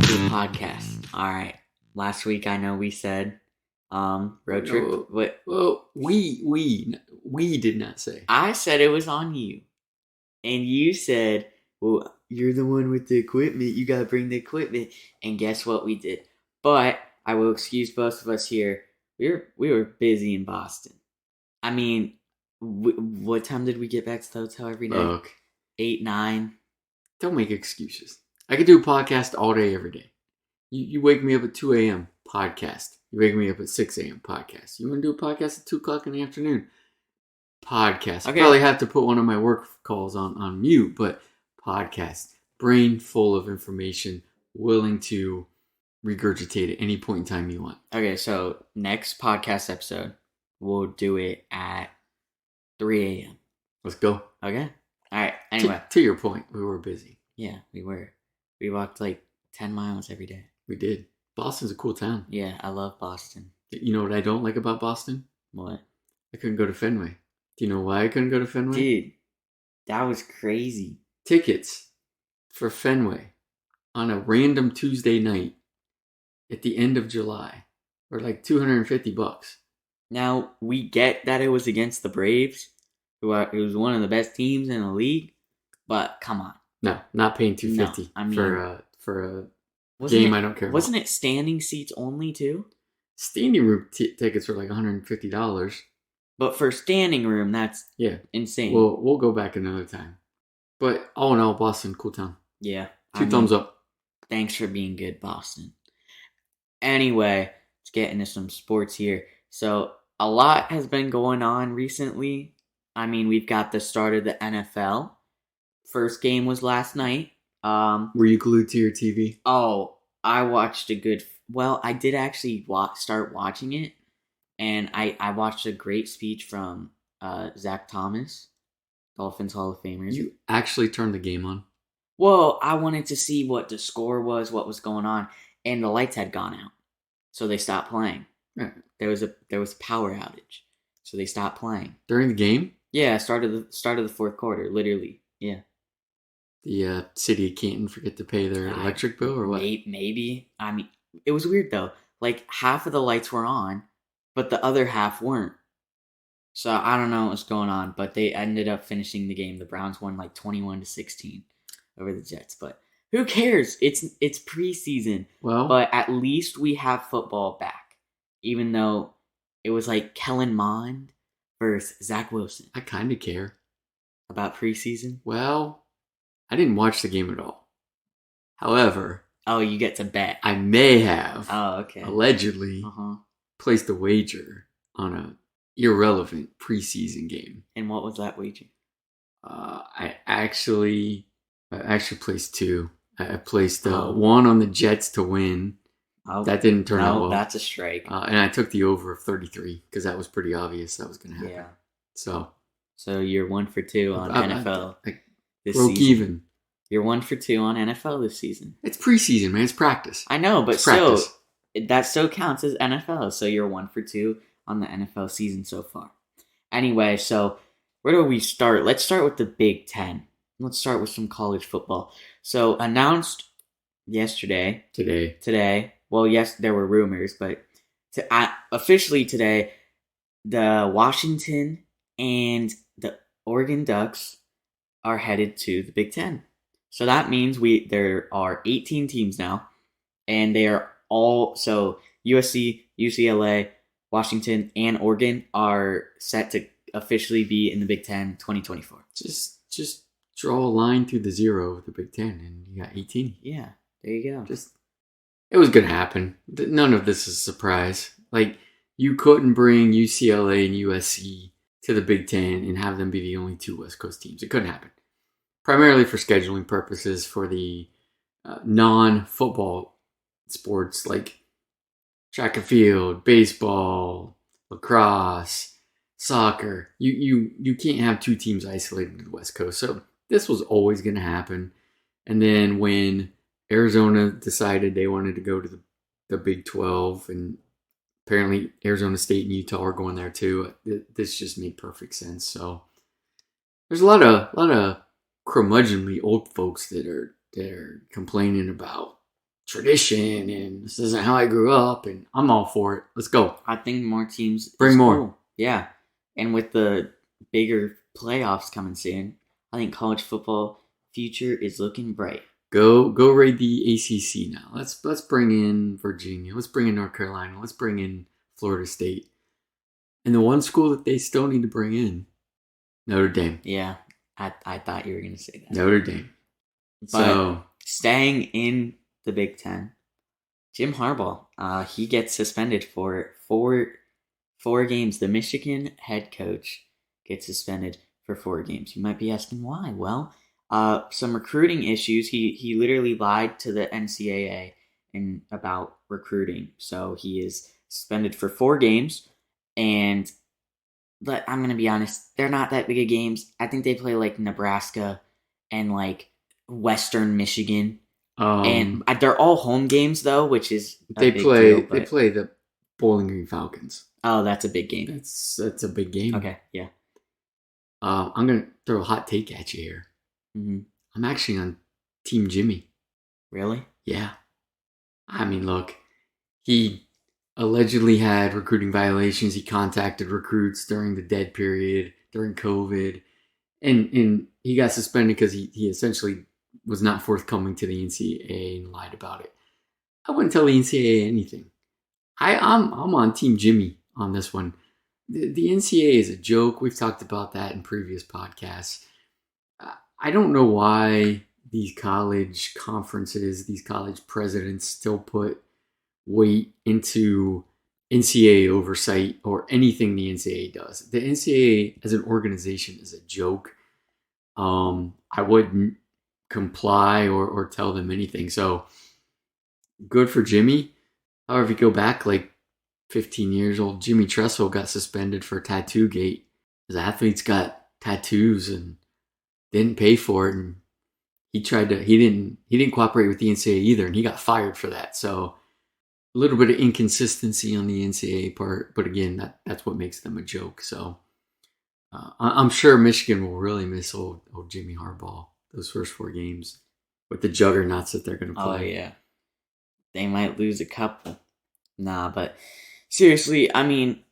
Podcast. All right. Last week I know we said road trip. No. What Well, we did not say. I said it was on you, and you said, "Well, you're the one with the equipment. You gotta bring the equipment." And guess what we did? But I will excuse both of us here. We were busy in Boston. I mean, what time did we get back to the hotel every day? Look, 8, 9. don't make excuses. I could do a podcast all day, every day. You wake me up at 2 a.m., podcast. You wake me up at 6 a.m., podcast. You want to do a podcast at 2 o'clock in the afternoon? Podcast. Okay. I probably have to put one of my work calls on mute, but podcast. Brain full of information, willing to regurgitate at any point in time you want. Okay, so next podcast episode, we'll do it at 3 a.m. Let's go. Okay? All right. Anyway. To your point, we were busy. Yeah, we were. We walked like 10 miles every day. We did. Boston's a cool town. Yeah, I love Boston. You know what I don't like about Boston? What? I couldn't go to Fenway. Do you know why I couldn't go to Fenway? Dude, that was crazy. Tickets for Fenway on a random Tuesday night at the end of July were like $250. Now, we get that it was against the Braves, it was one of the best teams in the league, but come on. No, not paying $250 No, I mean, for a Wasn't game it- I don't care Wasn't about. it standing seats only too? Standing room tickets were like $150. But for standing room, that's Yeah. insane. We'll go back another time. But all in all, Boston, cool town. Yeah. Two thumbs up. Thanks for being good, Boston. Anyway, let's get into some sports here. So, a lot has been going on recently. I mean, we've got the start of the NFL. First game was last night. Were you glued to your TV? Oh, I watched a good... Well, I did actually start watching it. And I watched a great speech from Zach Thomas, Dolphins Hall of Famer. You actually turned the game on? Well, I wanted to see what the score was, what was going on, and the lights had gone out, so they stopped playing. Right. There was a power outage, so they stopped playing. During the game? Yeah, start of the fourth quarter, literally. Yeah. The city of Canton forget to pay their electric bill or what? Maybe. I mean, it was weird though. Like half of the lights were on, but the other half weren't. So I don't know what's going on, but they ended up finishing the game. The Browns won like 21-16 over the Jets, but who cares? It's preseason. Well, But at least we have football back, even though it was like Kellen Mond versus Zach Wilson I kind of care. about preseason. Well, I didn't watch the game at all. However, Oh, you get to bet. I may have Oh, okay. allegedly placed a wager on a irrelevant preseason game. And what was that wager? I actually placed two. I placed Oh. one on the Jets to win. Oh, That didn't turn out well. that's a strike. And I took the over of 33 because that was pretty obvious that was going to happen. Yeah. So So you're 1 for 2 on NFL I this broke season. even. You're 1 for 2 on NFL this season. It's preseason, man. It's practice. I know, but It's practice. that still counts as NFL. So you're 1 for 2 on the NFL season so far. Anyway, so where do we start? Let's start with the Big Ten. Let's start with some college football. So announced yesterday, Today. well, yes, there were rumors, but officially today, the Washington and the Oregon Ducks are headed to the Big Ten. So that means there are 18 teams now, and they are all, so USC, UCLA, Washington, and Oregon are set to officially be in the Big Ten 2024. Just draw a line through the zero of the Big Ten, and you got 18. Yeah, there you go. It was going to happen. None of this is a surprise. Like, you couldn't bring UCLA and USC to the Big Ten and have them be the only two West Coast teams. It couldn't happen. Primarily for scheduling purposes, for the non-football sports like track and field, baseball, lacrosse, soccer. You can't have two teams isolated to the West Coast. So this was always going to happen. And then when Arizona decided they wanted to go to the Big 12, and apparently Arizona State and Utah are going there too, this just made perfect sense. So there's a lot of curmudgeonly old folks that are complaining about tradition and this isn't how I grew up, and I'm all for it. Let's go. I think more teams Bring is more. cool. Yeah. And with the bigger playoffs coming soon, I think college football future is looking bright. Go raid the ACC now. Let's bring in Virginia. Let's bring in North Carolina. Let's bring in Florida State. And the one school that they still need to bring in, Notre Dame. Yeah, I thought you were going to say that. Notre Dame. But So staying in the Big Ten, Jim Harbaugh, he gets suspended for four games. The Michigan head coach gets suspended for 4 games. You might be asking why. Well, some recruiting issues. He literally lied to the NCAA about recruiting. So he is suspended for 4 games. And I'm going to be honest, they're not that big of games. I think they play like Nebraska and like Western Michigan. And they're all home games though, which is they play the Bowling Green Falcons. Oh, that's a big game. That's a big game. Okay, yeah. I'm gonna throw a hot take at you here. Mm-hmm. I'm actually on Team Jimmy. Really? Yeah. I mean, look, he allegedly had recruiting violations. He contacted recruits during the dead period, during COVID, and he got suspended because he essentially was not forthcoming to the NCAA and lied about it. I wouldn't tell the NCAA anything. I'm on Team Jimmy on this one. The NCAA is a joke. We've talked about that in previous podcasts. I don't know why these college conferences, these college presidents still put weight into NCAA oversight or anything the NCAA does. The NCAA as an organization is a joke. I wouldn't comply or tell them anything. So good for Jimmy. However, if you go back like 15 years old, Jimmy Tressel got suspended for Tattoo Gate. His athletes got tattoos and didn't pay for it, and he didn't cooperate with the NCAA either, and he got fired for that. So a little bit of inconsistency on the NCAA part, but again, that's what makes them a joke. So I'm sure Michigan will really miss old Jimmy Harbaugh those first 4 games with the juggernauts that they're going to play. Oh yeah, they might lose a couple. Nah, but seriously, I mean,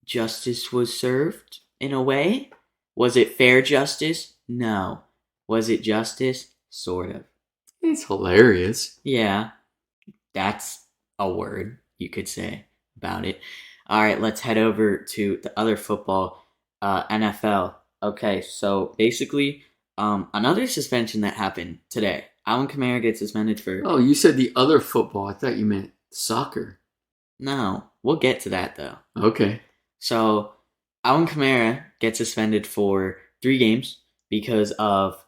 justice was served in a way. Was it fair justice? No. Was it justice? Sort of. It's hilarious. Yeah, that's a word you could say about it. All right, let's head over to the other football, NFL. Okay, so basically, another suspension that happened today. Alvin Kamara gets suspended for... Oh, you said the other football. I thought you meant soccer. No, we'll get to that though. Okay. So, Alvin Kamara gets suspended for 3 games because of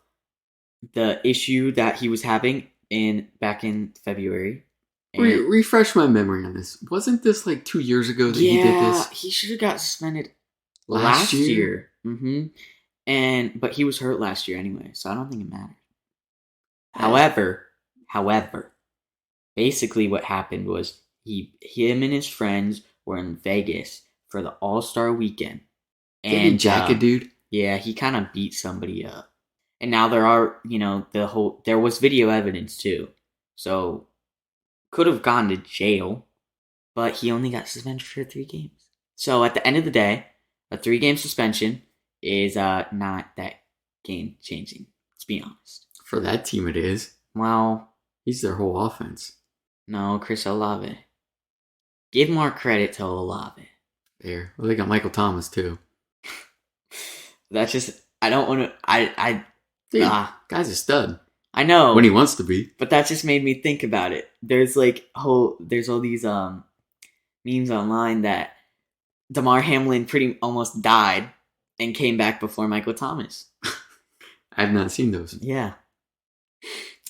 the issue that he was having back in February. Refresh my memory on this. Wasn't this like 2 years ago that he did this? Yeah, he should have got suspended Last year? Mm-hmm. But he was hurt last year anyway, so I don't think it mattered. However, basically what happened was him and his friends were in Vegas for the All-Star weekend. And did he jack a dude? Yeah, he kind of beat somebody up. And now there are, there was video evidence too. So, could have gone to jail, but he only got suspended for 3 games. So, at the end of the day, a 3-game suspension is not that game-changing, let's be honest. For that team it is. Well, he's their whole offense. No, Chris Olave. Give more credit to Olave. There. Well, they got Michael Thomas too. That's just... I don't want to... Dude, guy's a stud. I know. When he wants to be. But that just made me think about it. There's there's all these memes online that Damar Hamlin pretty almost died and came back before Michael Thomas. I've not seen those. Yeah.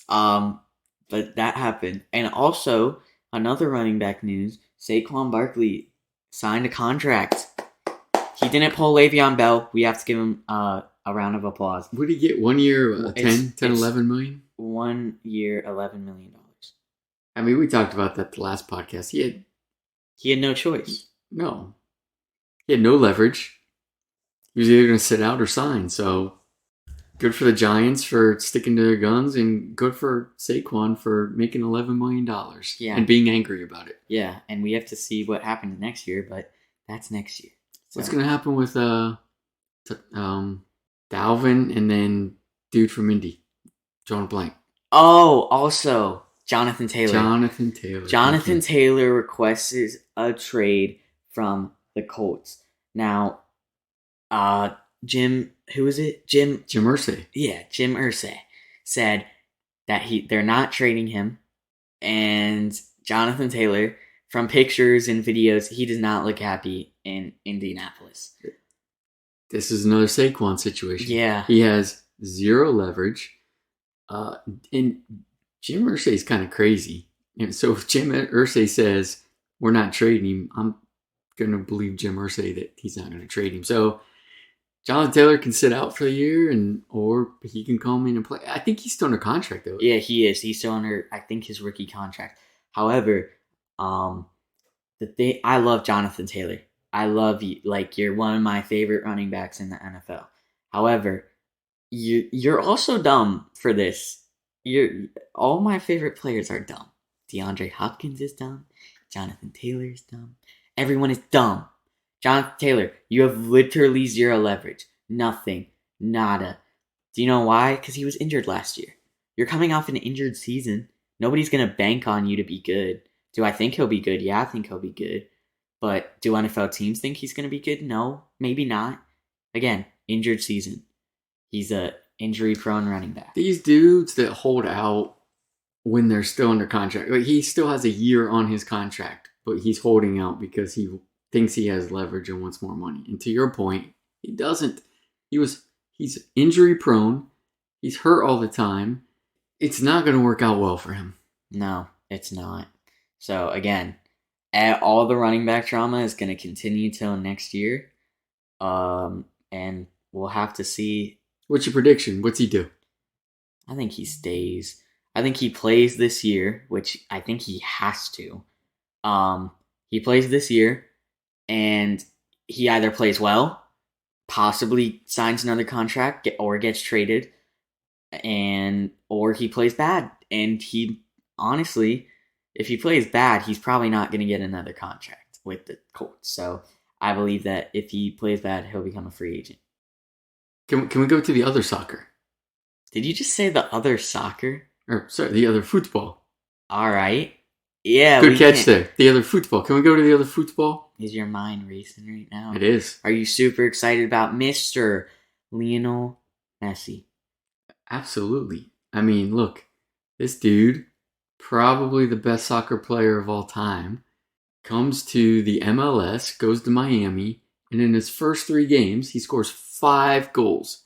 But that happened. And also, another running back news, Saquon Barkley signed a contract. He didn't pull Le'Veon Bell. We have to give him a round of applause. What did he get? 1 year, 10, 11 million? 1 year, $11 million. I mean, we talked about that the last podcast. He had no choice. No. He had no leverage. He was either going to sit out or sign. So Good for the Giants for sticking to their guns, and good for Saquon for making $11 million and being angry about it. Yeah, and we have to see what happens next year, but that's next year. So. What's going to happen with Dalvin and then dude from Indy, John Blank? Oh, also Jonathan Taylor. Jonathan Taylor requests a trade from the Colts. Now, Jim Irsay. Yeah, Jim Irsay said that they're not trading him, and Jonathan Taylor, from pictures and videos, he does not look happy in Indianapolis. This is another Saquon situation. Yeah. He has zero leverage. And Jim Irsay is kind of crazy. And so if Jim Irsay says, we're not trading him, I'm going to believe Jim Irsay that he's not going to trade him. So Jonathan Taylor can sit out for the year, or he can come in and play. I think he's still under contract, though. Yeah, he is. He's still under, I think, his rookie contract. However, I love Jonathan Taylor. I love you. Like, you're one of my favorite running backs in the NFL. However, you're also dumb for this. All my favorite players are dumb. DeAndre Hopkins is dumb. Jonathan Taylor is dumb. Everyone is dumb. Jonathan Taylor, you have literally zero leverage. Nothing. Nada. Do you know why? Because he was injured last year. You're coming off an injured season. Nobody's going to bank on you to be good. Do I think he'll be good? Yeah, I think he'll be good. But do NFL teams think he's going to be good? No, maybe not. Again, injured season. He's a injury-prone running back. These dudes that hold out when they're still under contract, like he still has a year on his contract, but he's holding out because he thinks he has leverage and wants more money. And to your point, he doesn't. He's injury-prone. He's hurt all the time. It's not going to work out well for him. No, it's not. So again, all the running back drama is going to continue till next year. And we'll have to see. What's your prediction? What's he do? I think he stays. I think he plays this year, which I think he has to. He plays this year, and he either plays well, possibly signs another contract, or gets traded, or he plays bad. And he, honestly, if he plays bad, he's probably not going to get another contract with the Colts. So I believe that if he plays bad, he'll become a free agent. Can we go to the other soccer? Did you just say the other soccer? Or, sorry, the other football. All right. Yeah. Good catch there. The other football. Can we go to the other football? Is your mind racing right now? It is. Are you super excited about Mr. Lionel Messi? Absolutely. I mean, look, this dude, probably the best soccer player of all time, comes to the MLS, goes to Miami, and in his first 3 games, he scores 5 goals.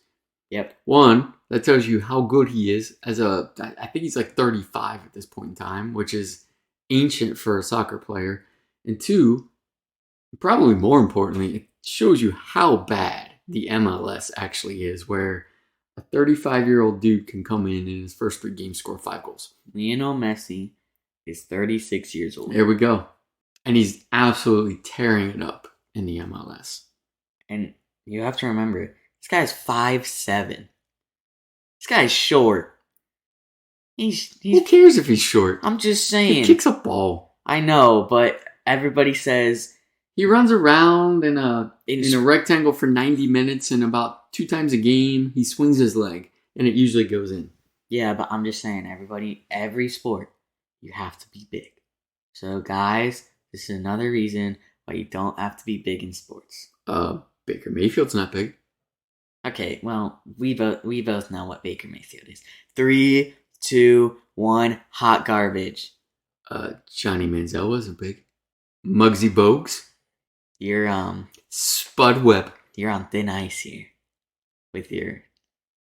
Yep. One, that tells you how good he is I think he's like 35 at this point in time, which is ancient for a soccer player. And 2, probably more importantly, it shows you how bad the MLS actually is, where a 35-year-old dude can come in his first 3 games, score 5 goals. Lionel Messi is 36 years old. There we go. And he's absolutely tearing it up in the MLS. And you have to remember, this guy's 5'7". This guy's short. Who cares if he's short? I'm just saying. He kicks a ball. I know, but everybody says he runs around in a rectangle for 90 minutes, and about 2 times a game he swings his leg, and it usually goes in. Yeah, but I'm just saying, every sport, you have to be big. So guys, this is another reason why you don't have to be big in sports. Baker Mayfield's not big. Okay, well, we both know what Baker Mayfield is. 3, 2, 1, hot garbage. Johnny Manziel wasn't big. Muggsy Bogues. You're Spud Webb. You're on thin ice here with your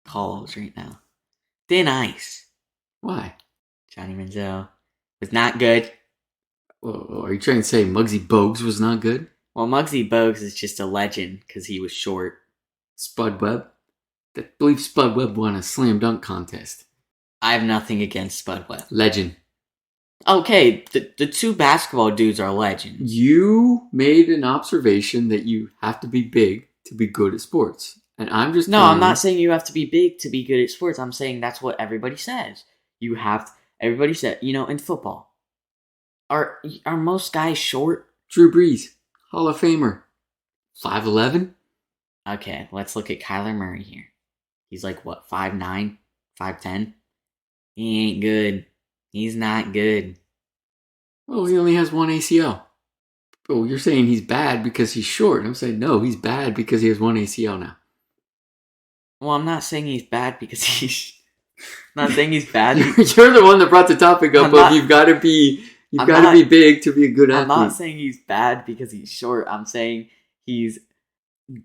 calls right now. Thin ice. Why? Johnny Manziel was not good. Well, are you trying to say Muggsy Bogues was not good? Well, Muggsy Bogues is just a legend because he was short. Spud Webb? I believe Spud Webb won a slam dunk contest. I have nothing against Spud Webb. Legend. Okay, the 2 basketball dudes are legends. You made an observation that you have to be big to be good at sports. And I'm just No, telling I'm not you, saying you have to be big to be good at sports. I'm saying that's what everybody says. Everybody said, in football. Are most guys short? Drew Brees, Hall of Famer, 5'11". Okay, let's look at Kyler Murray here. He's like, what, 5'9", 5'10"? He ain't good. He's not good. Oh, he only has one ACL. Oh, you're saying he's bad because he's short. I'm saying, no, he's bad because he has one ACL now. Well, I'm not saying he's bad because he's... I'm not saying he's bad. You're the one that brought the topic up of you've got to be big to be a good athlete. I'm not saying he's bad because he's short. I'm saying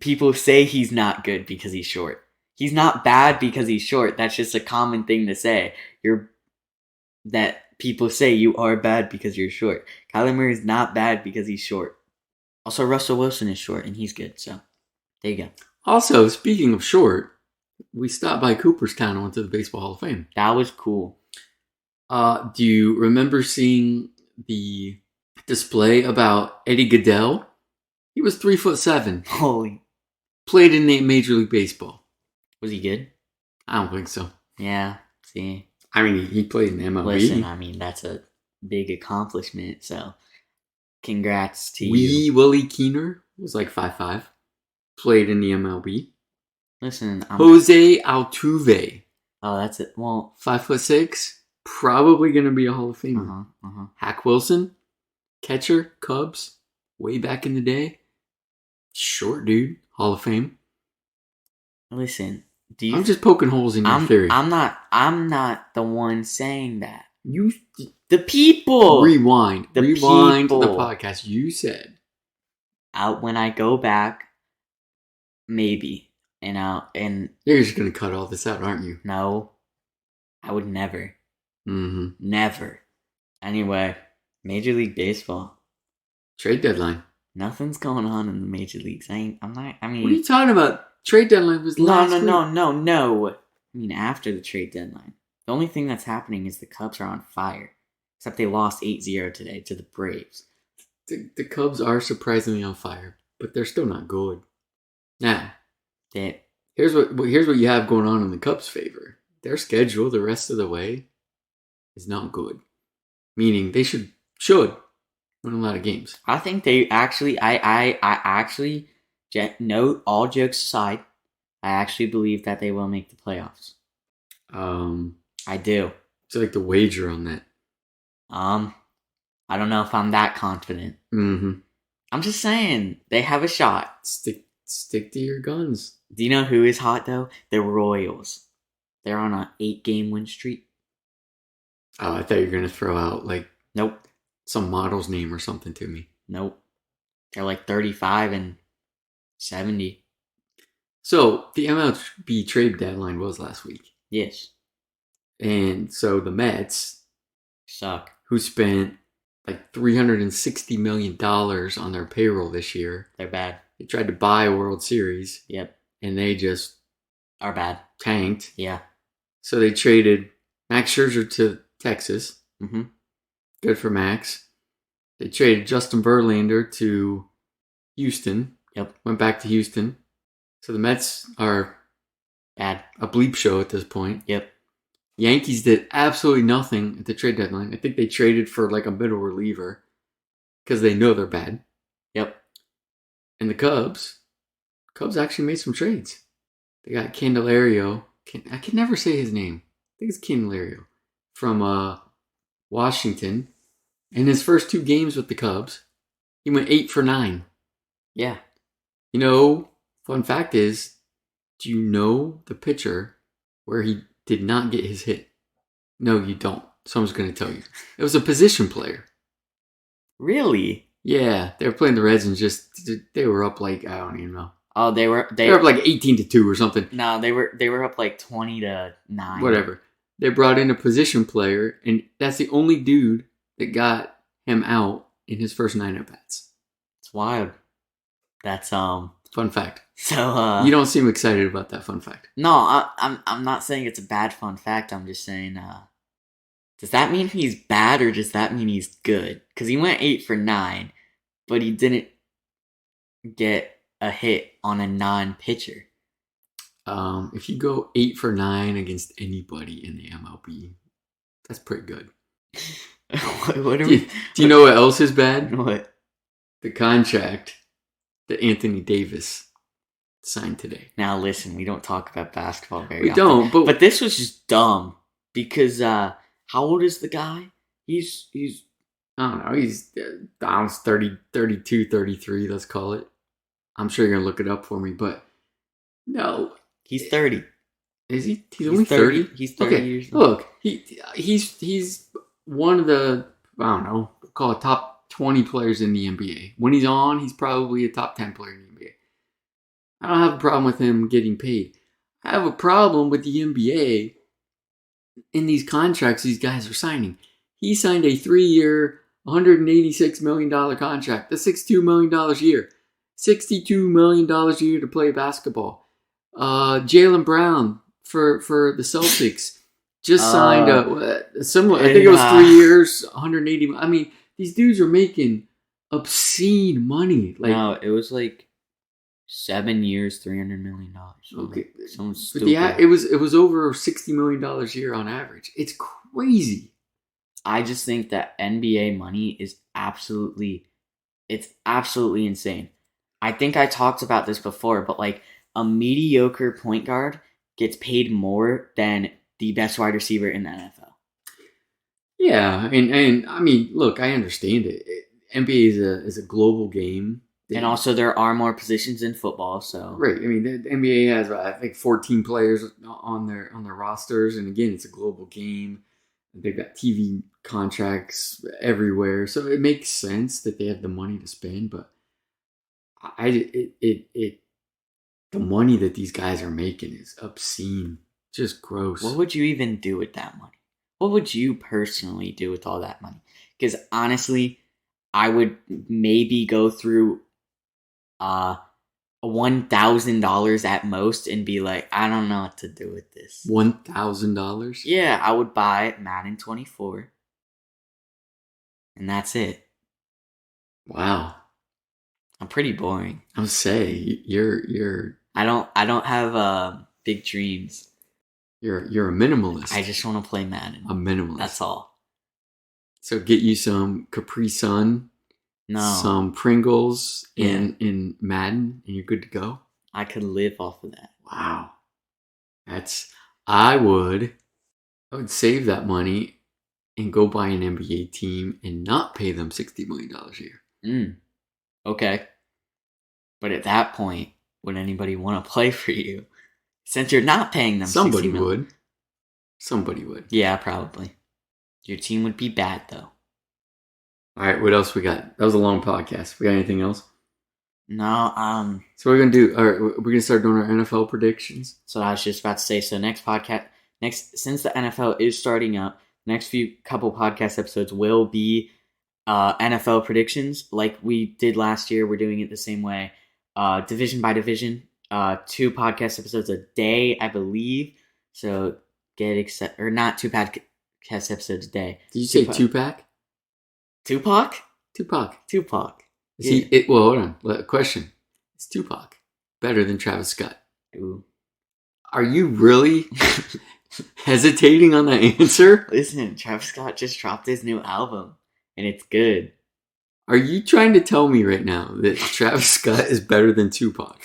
people say he's not good because he's short. He's not bad because he's short. That's just a common thing to say. That people say you are bad because you're short. Kyler Murray is not bad because he's short. Also, Russell Wilson is short and he's good. So, there you go. Also, speaking of short, we stopped by Cooperstown and went to the Baseball Hall of Fame. That was cool. Do you remember seeing the display about Eddie Goodell? He was 3'7". Holy. Played in the Major League Baseball. Was he good? I don't think so. Yeah, see. I mean, he played in the MLB. Listen, I mean, that's a big accomplishment, so congrats to Wee Willie Keener was like 5'5". Played in the MLB. Listen, Jose Altuve. Oh, that's it. Well, 5'6". Probably going to be a Hall of Famer. Hack Wilson, catcher, Cubs, way back in the day. Short dude, Hall of Fame. Listen, I'm just poking holes in your theory. I'm not the one saying that. The people. Rewind the people. podcast. You said when I go back, maybe, and you're just gonna cut all this out, aren't you? No, I would never. Mm-hmm. Never. Anyway, Major League Baseball. Trade deadline. Nothing's going on in the major leagues. I mean, what are you talking about? Trade deadline was last week. No. I mean, after the trade deadline. The only thing that's happening is the Cubs are on fire. Except they lost 8-0 today to the Braves. The Cubs are surprisingly on fire, but they're still not good. Now, here's what you have going on in the Cubs' favor. Their schedule the rest of the way is not good. Meaning they should win a lot of games. I think they actually, I actually, no, all jokes aside, I actually believe that they will make the playoffs. I do. So like the wager on that. I don't know if I'm that confident. Mm-hmm. I'm just saying, they have a shot. Stick to your guns. Do you know who is hot though? The Royals. They're on an 8-game win streak. Oh, I thought you were gonna throw out nope, some model's name or something to me. Nope. They're like 35 and 70. So the MLB trade deadline was last week. Yes. And so the Mets suck. Who spent like $360 million on their payroll this year. They're bad. They tried to buy a World Series. Yep. And they just are bad. Tanked. Yeah. So they traded Max Scherzer to Texas. Mm-hmm. Good for Max. They traded Justin Verlander to Houston. Yep. Went back to Houston. So the Mets are bad. A bleep show at this point. Yep. Yankees did absolutely nothing at the trade deadline. I think they traded for like a middle reliever because they know they're bad. Yep. And the Cubs actually made some trades. They got Candelario. I can never say his name. I think it's Candelario from Washington. In his first 2 games with the Cubs, he went 8 for 9. Yeah. You know, fun fact is, do you know the pitcher where he did not get his hit? No, you don't. Someone's going to tell you. It was a position player. Really? Yeah, they were playing the Reds and they were up like, I don't even know. Oh, they were up like 18-2 or something. No, they were up like 20-9. Whatever. They brought in a position player, and that's the only dude that got him out in his first 9 at-bats. It's wild. That's fun fact. So you don't seem excited about that fun fact. No, I'm not saying it's a bad fun fact. I'm just saying, does that mean he's bad or does that mean he's good? Because he went 8 for 9, but he didn't get a hit on a non-pitcher. If you go 8 for 9 against anybody in the MLB, that's pretty good. What are Do we? you know what else is bad? What? The contract that Anthony Davis signed today. Now listen, we don't talk about basketball very We often. don't, But this was just dumb because how old is the guy? He's I don't know. He's down 30, 32, 33, let's call it. I'm sure you're going to look it up for me, but no. he's 30. Is he? He's only 30? He's 30 Okay, years old. look, he's one of the, I don't know, we'll call it top 20 players in the NBA. When he's on, he's probably a top 10 player in the NBA. I don't have a problem with him getting paid. I have a problem with the NBA in these contracts these guys are signing. He signed a 3-year, $186 million contract. That's $62 million a year. $62 million a year to play basketball. Jaylen Brown for the Celtics just signed a similar. I think it was 3 years, 180. I mean, these dudes are making obscene money. Like, no, it was like 7 years, $300 million. Okay, Something but stupid. yeah, it was over $60 million a year on average. It's crazy. I just think that NBA money is absolutely insane. I think I talked about this before, but like a mediocre point guard gets paid more than the best wide receiver in the NFL. Yeah, and I mean, look, I understand it. NBA is a global game, And also there are more positions in football, so right. I mean, the NBA has I think 14 players on their rosters, and again, it's a global game. They've got TV contracts everywhere, so it makes sense that they have the money to spend. But the money that these guys are making is obscene, just gross. what would you even do with that money? What would you personally do with all that money? Because honestly, I would maybe go through $1,000 at most and be like, I don't know what to do with this. $1,000? Yeah, I would buy Madden 24. And that's it. Wow. I'm pretty boring. I'll say you're I don't have big dreams. you're a minimalist. I just want to play Madden. A minimalist. That's all. So get you some Capri Sun, No. some Pringles in Madden, and you're good to go. I could live off of that. Wow. I would save that money and go buy an NBA team and not pay them $60 million a year. Okay. But at that point, would anybody want to play for you? Since you're not paying them Somebody $60 million. would. Somebody would. Yeah, probably. Your team would be bad, though. All right, what else we got? That was a long podcast. We got anything else? No, So what we're going to do, all right, we're going to start doing our NFL predictions. so I was just about to say, so next podcast, since the NFL is starting up, next couple podcast episodes will be NFL predictions like we did last year. We're doing it the same way, division by division, 2 podcast episodes a day, I believe. So or not 2 podcast episodes a day. Did you say Tupac? Tupac? Tupac. Is Yeah. he? Well, hold on. Question: is Tupac better than Travis Scott? Ooh. Are you really hesitating on that answer? Listen, Travis Scott just dropped his new album, and it's good. Are you trying to tell me right now that Travis Scott is better than Tupac?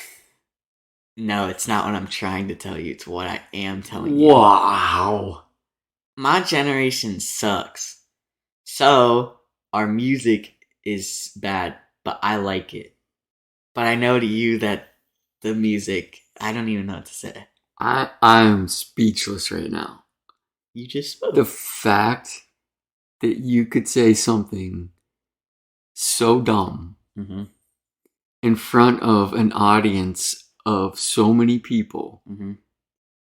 No, it's not what I'm trying to tell you. It's what I am telling you. Wow. My generation sucks. So, our music is bad, but I like it. But I know to you that the music, I don't even know what to say. I'm speechless right now. You just spoke. The fact that you could say something so dumb Mm-hmm. in front of an audience of so many people, Mm-hmm.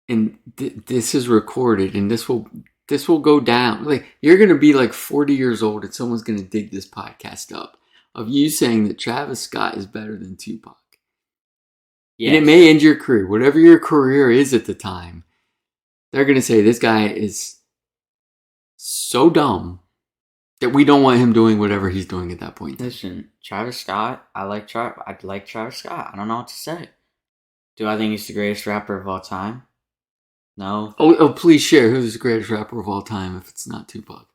and this is recorded, and this will go down. Like, you're gonna be like 40 years old, and someone's gonna dig this podcast up of you saying that Travis Scott is better than Tupac. Yes. And it may end your career, whatever your career is at the time. They're gonna say this guy is so dumb that we don't want him doing whatever he's doing at that point. Listen, Travis Scott, I like Travis Scott. I don't know what to say. Do I think he's the greatest rapper of all time? No. Oh, please share who's the greatest rapper of all time if it's not Tupac.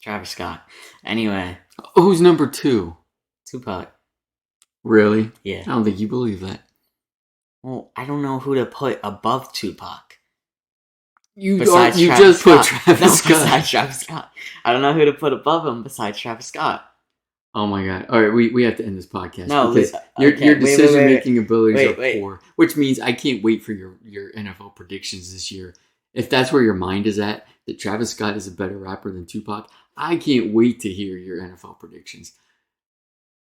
Travis Scott. Anyway. Who's number 2? Tupac. Really? Yeah. I don't think you believe that. Well, I don't know who to put above Tupac. You just put Travis Scott. Besides Travis Scott. I don't know who to put above him besides Travis Scott. Oh my god! All right, we have to end this podcast. No, because your decision making abilities are wait. poor, which means I can't wait for your NFL predictions this year. If that's where your mind is at, that Travis Scott is a better rapper than Tupac, I can't wait to hear your NFL predictions.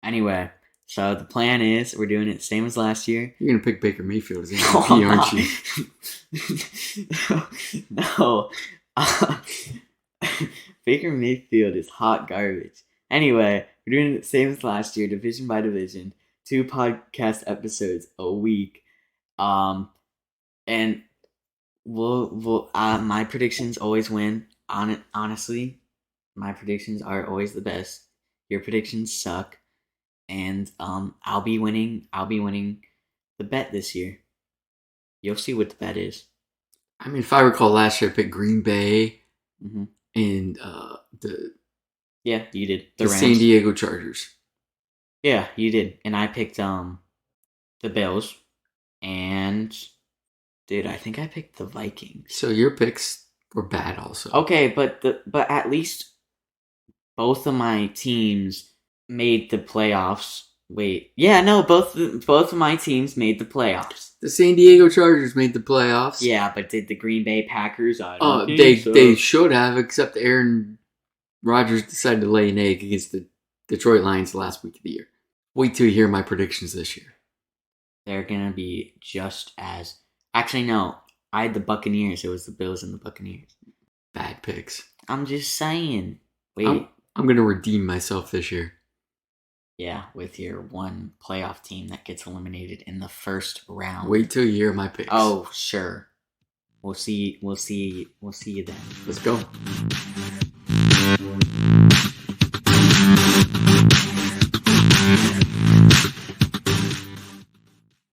Anyway, so the plan is we're doing it the same as last year. You're gonna pick Baker Mayfield as MVP, aren't you? No. Baker Mayfield is hot garbage. Anyway, we're doing it the same as last year, division by division, 2 podcast episodes a week. And we'll my predictions always win. Honestly, my predictions are always the best. Your predictions suck. And I'll be winning the bet this year. You'll see what the bet is. I mean, if I recall last year, I picked Green Bay Mm-hmm. and Yeah, you did. The San Diego Chargers. Yeah, you did. And I picked the Bills. And dude, I think I picked the Vikings. So your picks were bad also. Okay, but at least both of my teams made the playoffs. Wait. Yeah, no, both of my teams made the playoffs. The San Diego Chargers made the playoffs. Yeah, but did the Green Bay Packers? They should have, except Aaron Rodgers decided to lay an egg against the Detroit Lions the last week of the year. Wait till you hear my predictions this year. They're going to be just as... Actually, no. I had the Buccaneers. It was the Bills and the Buccaneers. Bad picks. I'm just saying. Wait. I'm going to redeem myself this year. Yeah, with your one playoff team that gets eliminated in the first round. Wait till you hear my picks. Oh, sure. We'll see you then. Let's go.